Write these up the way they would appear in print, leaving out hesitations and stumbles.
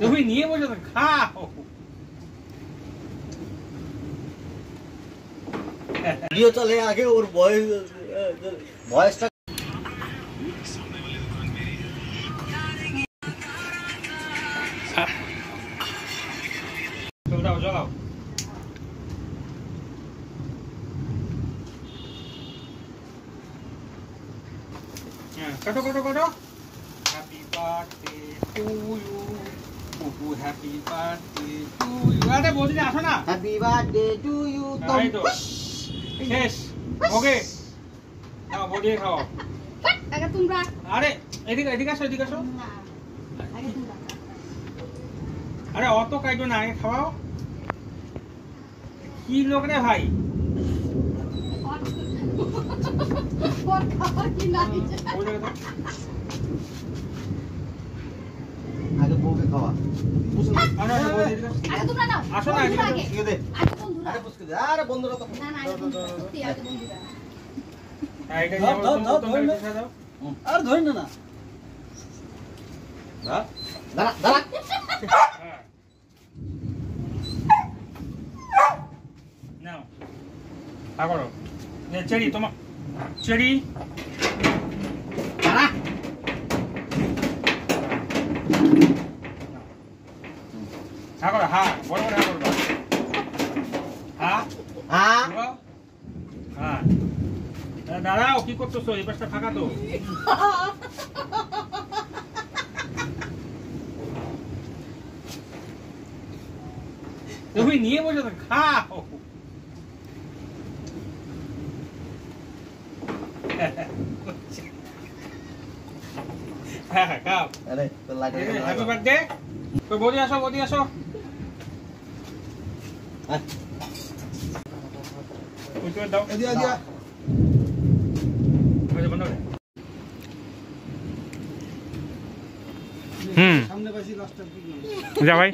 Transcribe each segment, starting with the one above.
তুমি নিয়ে বসে তো খাও। ভিডিও চলে আগে ওর বয়সটা চলাও চলাও। কাটো কাটো কাটো। হ্যাপি বার্থডে টু ইউ, কুকু হ্যাপি বার্থডে টু ইউ। আরে বৌদি আসো না। Happy birthday to you. এই তো শেষ। ওকে নাও বৌদি খাও। আগে তোমরা। আরে এদিকে এদিকে আসো, এদিকে আসো। না আগে তোমরা। আরে অত কাইটো না, আগে খাওয়াও। কি লোক রে ভাই। কোন খাবার কি নাই? আগে বউকে খাওয়া। আগে তোমরা নাও। আসো না, এদিকে আগে ঠিক আছে। বন্ধুরা। আরে পুষ্কে দে। আরে বন্ধুরা তো না না আগে বন্ধুরা। সত্যি আগে বন্ধুরা। এইটা নিয়ে দাও দাও। আর ধরে না না। দাঁড়া দাঁড়া। নাও আগড়ো নে চেরি তোমা চেরি দাঁড়া। আগড়ো হ্যাঁ বড় বড় আগড়ো হ্যাঁ হ্যাঁ হ্যাঁ দাঁড়াও, কি করতেছো? এই পাশটা ফাঁকা তো। তুমি নিয়ে বসে তো খাও। হ্যাঁ খাও। আরে তো লাইট হ্যাপি বার্থডে। তো বৌদি আসো, বৌদি আসো। দাও এদিকে এদিকে। সামনে পাশে লাস্টটা কি যা ভাই।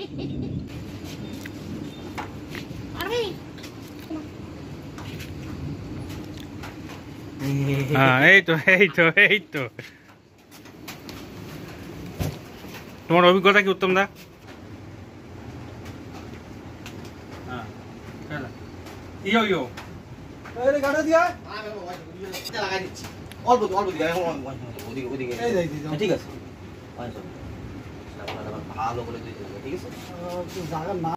আরে হ্যাঁ এই তো এই তো এই তো। তোমার অভিজ্ঞতা কি উত্তম দা? হ্যাঁ ইয়ো ইয়ো এই গাড়ি দিয়া লাগাই দিচ্ছি। অল্প অল্প দিকে ওদিকে ওদিকে এই যাই দিই। ঠিক আছে। ভালো করে দিতে হবে, ঠিক আছে? জায়গা না।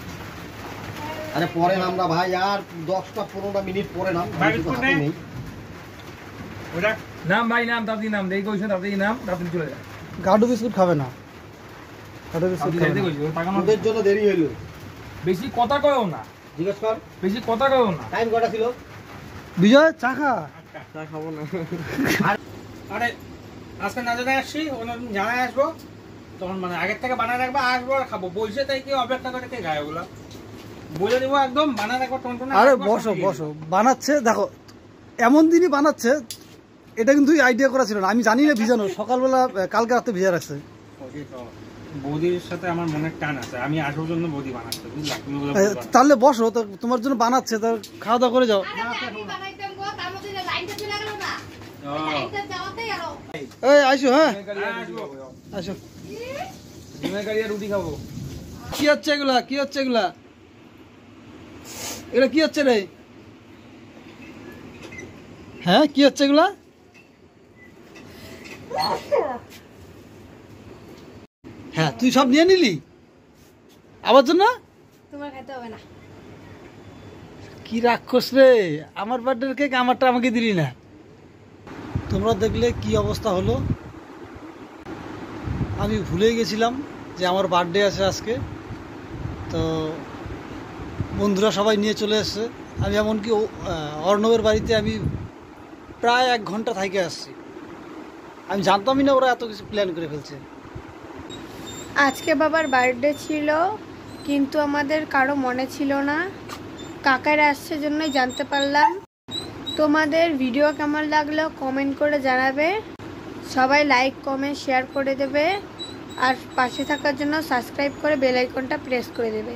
আরে পরে নামরা ভাই, আর 10-15 মিনিট পরে নাম। ওটা নাম ভাই নাম, তাড়াতাড়ি নাম দেই কইছো, তাড়াতাড়ি নাম, তাড়াতাড়ি চলে যা। গাডু বিস্কুট খাবে না। গাডু বিস্কুট খাবে না। ওদের জন্য দেরি হইলো। বেশি কথা কয়ও না, জিজ্ঞেস কর। বেশি কথা কয়ও না। টাইম কটা ছিল? বিজয় চা খা। চা খাবো না। আরে আজকে না জানাই আসছি, অন্যদিন জানাই আসবো, তখন মানে আগের থেকে বানায় রাখবো, আসবো আর খাবো। বলছে তাই কি অপেক্ষা করে কে গায়ে ওগুলো বলে দিব একদম বানায় রাখবো টনটনে। আরে বসো বসো, বানাচ্ছে দেখো, এমন দিনই বানাচ্ছে। এটা কিন্তু আইডিয়া করা ছিল না, আমি জানি না ভিজানো। সকালবেলা কালকে রাতে ভিজা রাখছে। বৌদির সাথে আমার মনের টান আছে, আমি আসবো জন্য বৌদি বানাচ্ছে, বুঝলা? তুমি ওগুলো বলবা না। তাহলে বসো, তো তোমার জন্য বানাচ্ছে, তো খাওয়া দাওয়া করে যাও। আরে আমি বানাইতাম গো, তার মধ্যে লাইনটা চলে গেল না। লাইনটা যাওয়াতেই আরো। এই আইসো, হ্যাঁ আসবো। আসো। ডিমের কারি আর রুটি খাবো। কি হচ্ছে এগুলা? কি হচ্ছে এগুলা? এগুলা কি হচ্ছে রে? হ্যাঁ কি হচ্ছে এগুলা? হ্যাঁ তুই সব নিয়ে নিলি আবার জন্য? তোমার খেতে হবে না। কি রাক্ষস রে, আমার বার্থডে কেক আমারটা আমাকে দিলি না। তোমরা দেখলে কি অবস্থা হলো। আমি ভুলেই গেছিলাম যে আমার বার্থডে আছে আজকে। তো বন্ধুরা সবাই নিয়ে চলে এসছে। আমি এমনকি অর্ণবের বাড়িতে আমি প্রায় 1 ঘন্টা থেকে আসছি। আমি জানতামই না ওরা এত কিছু প্ল্যান করে ফেলছে। আজকে বাবার বার্থডে ছিল, কিন্তু আমাদের কারো মনে ছিল না। কাকারা আসছে জন্যই জানতে পারলাম। তোমাদের ভিডিও কেমন লাগলো কমেন্ট করে জানাবে। সবাই লাইক কমেন্ট শেয়ার করে দেবে, আর পাশে থাকার জন্য সাবস্ক্রাইব করে বেল আইকনটা প্রেস করে দেবে।